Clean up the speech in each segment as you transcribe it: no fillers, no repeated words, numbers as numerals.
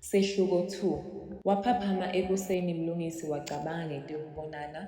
Sehluko 2. Waphaphama ekuseni Mlungisi wacabanga ngento yokubonana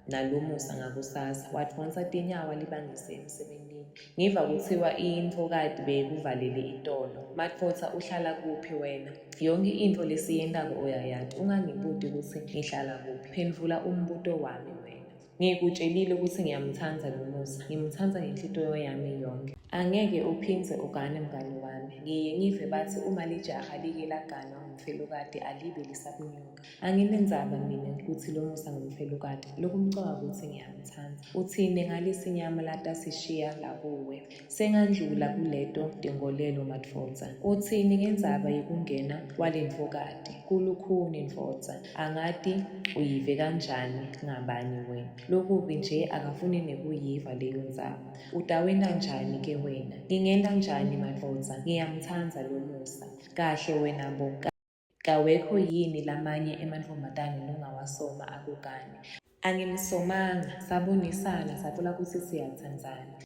nalomusa ngakusasa. Wadonsa tinyawa libangise emsebentini. Ngiva kuthiwa imfokati bekuvalele itolo. Madvodza uhlala kuphi wena? Yonke intfo lesiyentako uyayati. Ungangibuti kutsi ngihlala kuphi. Phendvula umbuto wami wena. Ngikutshelile ukuthi ngiyamtsandza lomusa. Ngimtsandza ngenhlitiyo yami yonke. Angeke uphindze ugane mngani wami. Ngiye ngive bathi uma lijaha like laganwa ngumfelokati alibe lisakunyuka. Anginendzaba mina ukuthi lomusa ngumfelokati. Lokumcoka ukuthi ngiyamtsandza. Utsini ngalisi nyama latasishiya lakuwe. Sengandlula kuleto tinkolelo madvodza. Utsini ngendzaba yekungena walentfokati. Kulukhuni ndvodza. Angati uyive kanjani ngabani wena. Lokubi nje akafuni nekuyiva leyo ndzaba. Utawenta njani ke wena? Ngingenta njani madvodza? Ngiyamtsandza lomusa. Kahle wena bo. Kawekho yini lamanye emantfombatane nongawasoma akugane? Angimsomanga, sabonisana, satfola kutsi siyatsandzana.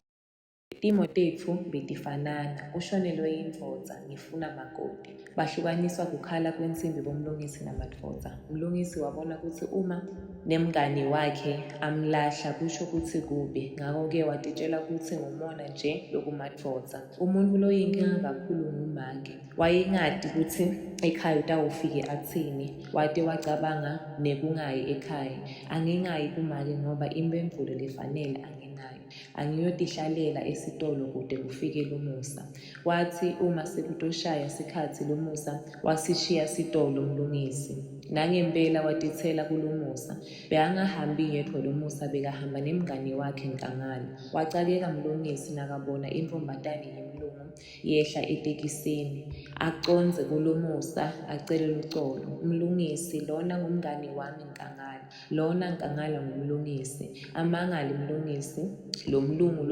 Timo tetfu betifanana, ushonelwe yindvodza, ngifuna makoti. Bahlukaniswa kukhala kwensimbi bomlungisi namadvodza. Mlungisi wabona kutsi uma nemngani wakhe amlahla kusho kutsi kubi. Ngako-ke watitshela kutsi ngumona nje lokumadvodza. Umuntfu loyinkinga kakhulu ngumake. Wayengati kutsi ekhaya utawufike atsini. Wate wacabanga nekungayi ekhaya. Angingayi kumake ngoba imphendvulo lefanele anginayo. Angiyotihlalela esitolo kude kufike lomusa. Wathi uma sekutoshaya sikhatsi lomusa wasishiya sitolo Mlungisi. Nangempela watitsela kulomusa. Bekangahambi yedwa lomusa bekahamba nemngani wakhe Nkangala. Wacakeka Mlungisi nakabona intfombatane yemlungu yehla etekisini. Aconze kulomusa acele lucolo. Mlungisi, lona ngumngani wami Nkangala. Lona Nkangala ngumlungisi. Amangali Mlungisi. Lo mlungu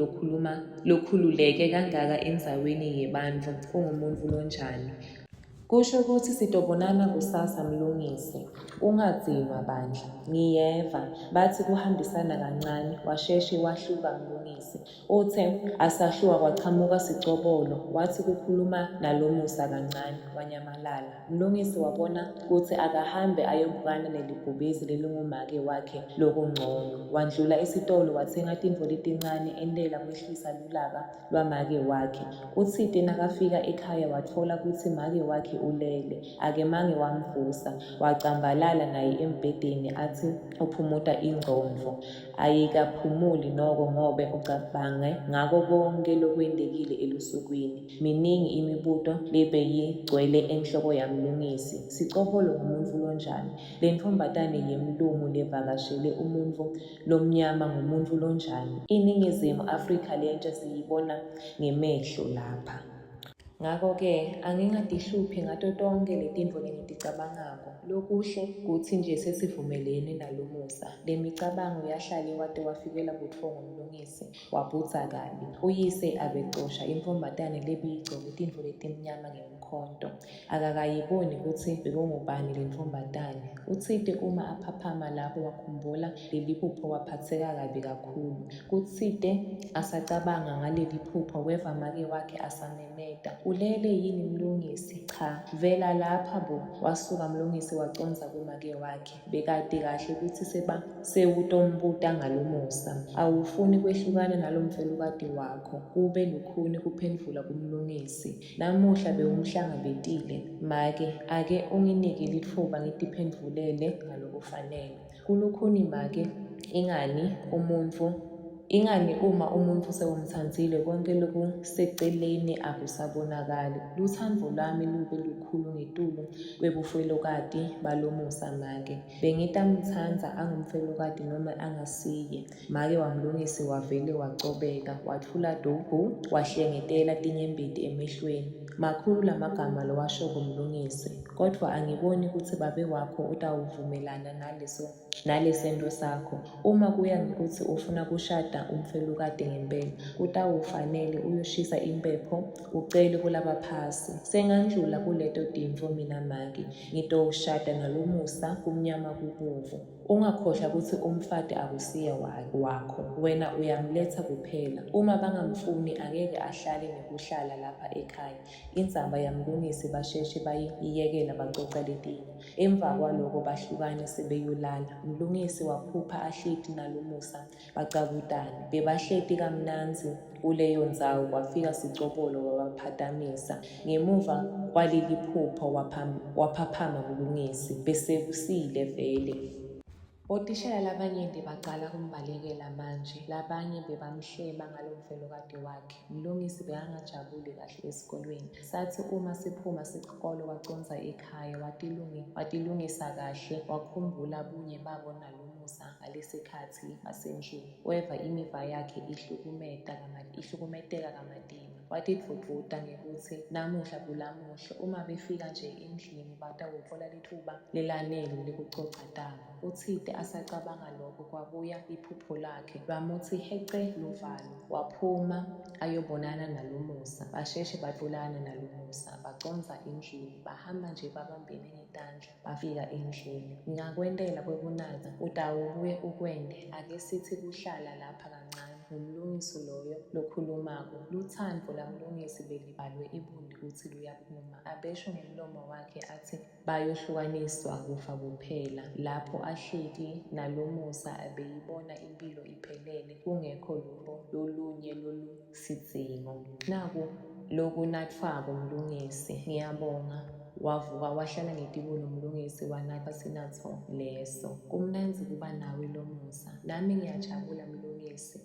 lokhululeke kangaka endzaweni yebantfu ungumuntfu lonjani? Kusho kutsi sitobonana kusasa Mlungisi. Ungadzinwa bandla. Ngiyeva. Bathi kuhambisana kancane. Washeshe wahluka Mlungisi. Uthe asahluka kwachamuka sicobolo. Wathi kukhuluma nalomusa kancane. Wanyamalala. Mlungisi wabona kutsi akahambe ayobukana nelibhubesi lelingumake wakhe lokungcono. Wandlula esitolo watsenga tintfo letincane entela kwehlisa lulaka lwamake wakhe. Utsite nakafika ekhaya watfola kutsi make wakhe ulele. Akemange wamvusa. Wacambalala naye embhedeni athi uphumuta ingcondvo. Ayikaphumuli noko ngobe ucabange ngako konke lokwentekile elusukwini. Miningi imibuto lebeyigcwele enhloko yaMlungisi. Sicobolo ngumuntfu lonjani? Lentfombatane yemlungu levakashele umuntfu lomnyama ngumuntfu lonjani? INingizimu Afrika lentsha siyibona ngemehlo lapha. Ngako-ke angingatihluphi ngato tonke letintfo lengiticabangako. Lokuhle kutsi nje sesivumelene nalomusa. Lemicabango yahlale wate wafikela kutfongo Mlungisi. Wabhudza kabi. Uyise abecosha intfombatane lebiyigcoke tintfo letimnyama ngemkhonto. Akakayiboni kutsi bekungubani lentfombatane. Utsite uma aphaphama lapho wakhumbula leliphupho waphatseka kabi kakhulu. Kutsite asacabanga ngaleliphupho weva make wakhe asamemeta. Ulele yini Mlungisi? Cha. Vela lapha bo. Wasuka Mlungisi waconza kumake wakhe. Bekati kahle kutsi sewutombuta ngalomusa. Awufuni kwehlukana nalomfelokati wakho. Kube lukhuni kuphendvula kuMlungisi. Namuhla bewumhlangabetile. Make, ake unginike litfuba ngitiphendvulele ngalokufanele. Kulukhuni make, ingani uma umuntfu sewumtsandzile konke lokuseceleni akusabonakali. Lutsandvo lwami lube lukhulu ngetulu kwebufelokati balomusa make. Bengitamtsandza angumfelokati noma angasiye. Make waMlungisi wavele wacobeka. Wathula dubhu. Wahlengetela tinyembeti emehlweni. Makhulu lamagama lowashoko Mlungisi. Kodvwa angiboni kutsi babe wakho utawuvumelana naleso nalesento sakho. Uma kuya ngokuthi ufuna kushada umfelokade ngempela, kutawufanele uyoshisa impepho ucele kulaba phasi. Sengandlula kuleto timvo mina make, ngitowushada nalo Musa kumnyama kubomvu. Ungakhohlwa ukuthi umfati akusiya wakho, wena uyamletha kuphela. Uma bangamfuni angeke ahlale nekuhlala lapha ekhaya. Indzaba yamlungisi basheshe bayiyekela bacoca letinya. Emva kwaloko bahlukane sebeyolala. Mlungisi waphupha ahleti nalo Musa bacabutane. Bebahleti kamnanzi kuleyo ndzawo, kwafika Sicobolo wabaphatamisa. Ngemuva kwaleli phupho waphaphama Mlungisi, besekusile vele. Otishela labanyenti bacala kumbalekela manje, labanye bebamhleba ngalo mfelokade wakhe. Mlungisi bekangajabuli kahle esikolweni. Sathi uma siphuma sikolo waconsa ekhaya, watilungisa kahle, wakhumbula bunye babo nalo Musa ngalesikhathi basendlini. Weva imiva yakhe ihlukumeteka kamadima. Watidvudvuta ngekuthi namuhla kulamuhla, uma befika nje endlini batawutfola lithuba lelanele lekucoca tabo. Utsite asacabanga lokho, kwabuya iphupho lakhe lwamuthi hece luvalo. Waphuma ayobonana nalo Musa. Basheshe batfolana nalo Musa, baconsa endlini, bahamba nje babambene ngetandla, bafika endlini. Ngingakwentela kwekunatsa, utawubuye ukwente. Ake sithi kuhlala lapha kancane, ngumlungisi loyo lokhulumako. Lutsandvo lamlungisi belibhalwe ibundi kutsi luyaphuma. Abesho ngemlomo wakhe athi bayohlukaniswa kufa kuphela. Lapho ahleti nalo Musa abeyibona impilo iphelele, kungekho lutfo lolunye lolusidzingo. Naku lokunatfwako Mlungisi. Ngiyabonga. Wavuka wahlala ngetiko Mlungisi wanatsa sinatfo leso. Kumnandzi kuba nawe lo Musa. Nami ngiyajabula Mlungisi.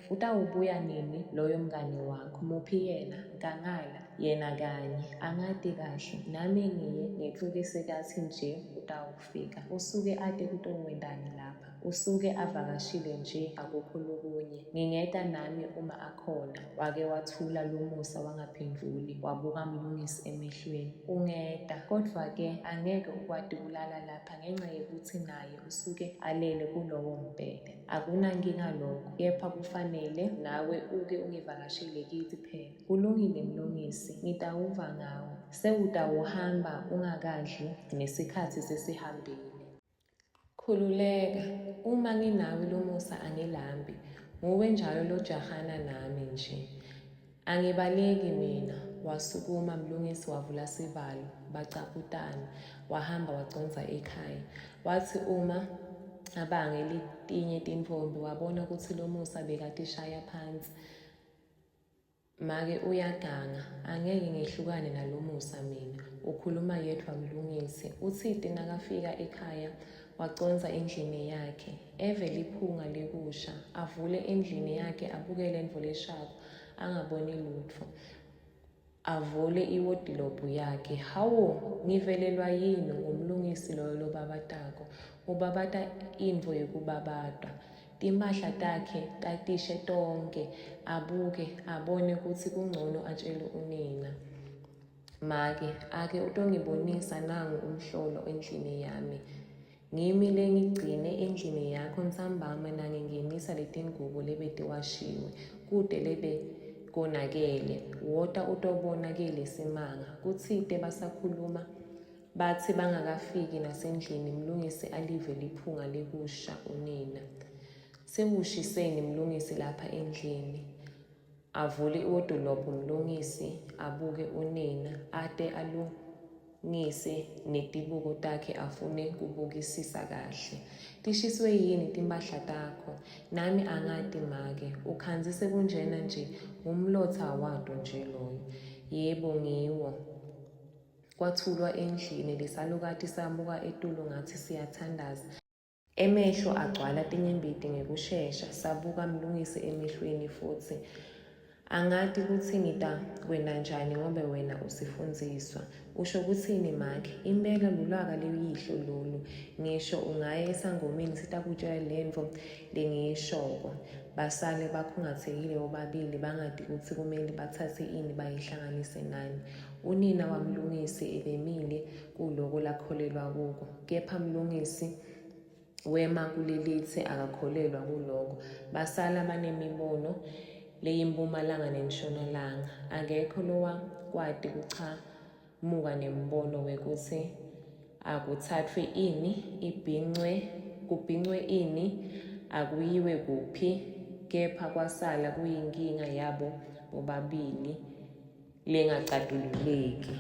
Utawubuya nini loyo mngani wakho? Muphi yena? Nkangala? Yena kanye angati kahle. Nami ngetfuke sekathi nje utawufika. Usuke ate kutowentani lapha? Usuke avakashile nje, akukho lokunye. Ngingeta nami uma akhona. Wake wathula lo Musa wangaphendvuli, wabuka Mlungisi emehlweni. Ungeta, kodvwa-ke angeke ukwati kulala lapha ngenxa yekuthi naye usuke alele kulowo mbhede. Akunankinga lokho, kepha kufanele nawe uke ungivakashele kithi phela. Kulungile Mlungisi, ngitawuva ngawe. Sewutawuhamba ungakadli, nesikhatsi sesihambile. Khululeka, uma nginawe lo Musa angilambi. Nguwe njalo lojahana nami nje. Angibaleki mina. Wasukuma Mlungisi wavula sivalo, bacaputana, wahamba waconsa ekhaya. Wathi uma abange letinye tintfombi wabona kutsi lo Musa bekatishaya phansi. Make uyaganga, angeke ngehlukane nalo Musa mina. Ukhuluma yedwa Mlungisi. Utsite nakafika ekhaya waconsa endlini yakhe. Eve liphunga lekusha, avule endlini yakhe abukele endvoleshako, angaboni lutfo. Avule iwodilobu yakhe. Hawo, ngivelelwa yini ngumlungisi loyo lobabatako. Ubabata intfo yekubabatwa. Timphahla takhe tatishe tonke. Abuke, abone kutsi kungcono atshele unina. Make, ake utongibonisa nangu umhlolo endlini yami. Ngimi lengigcine endlini yakho ntsambama nangengenisa letingubo lebetiwashiwe, kude lebe konakele. Wota utobonakele simanga. Kutsite basakhuluma, bathi bangakafiki nasendlini Mlungisi alive liphunga lekusha unina. Sewushiseni Mlungisi lapha endlini. Avule iwodilobu Mlungisi, abuke unina, ate alungise netibuko takhe afune kubukisisa kahle. Tishiswe yini timphahla takho? Nami angati make, ukhandzise kunjena nje, umlotsa wato nje loyo. Yebo ngiwo. Kwathulwa endlini, lesalukati samuka etulo ngathi siyathandaza. Emehlo agcwala tinyembeti ngekushesha, sabuka Mlungisi emehlweni futsi. Angati kutsi ngitakwenta njani ngobe wena usifundziswa. Usho kutsini make? Impela lulwaka luyihlo lolu. Ngisho ungaya esangomeni sitakutshela lentfo lengiyishoko. Basale bakhungatekile bobabili bangati kutsi kumele batsatse ini bayihlanganise nani. Unina waMlungisi ebemile kuloko lakholelwa kuko. Kepha Mlungisi wema kulelithi akakholelwa kulokho. Basala banemibono leyimpumalanga nentshonalanga. Akekho lowakwati kuchamuka nembono wekuthi akuthathwe ini, kubhincwe ini, akuyiwe kuphi, kepha kwasala kuyinkinga yabo bobabili lengacatululeki.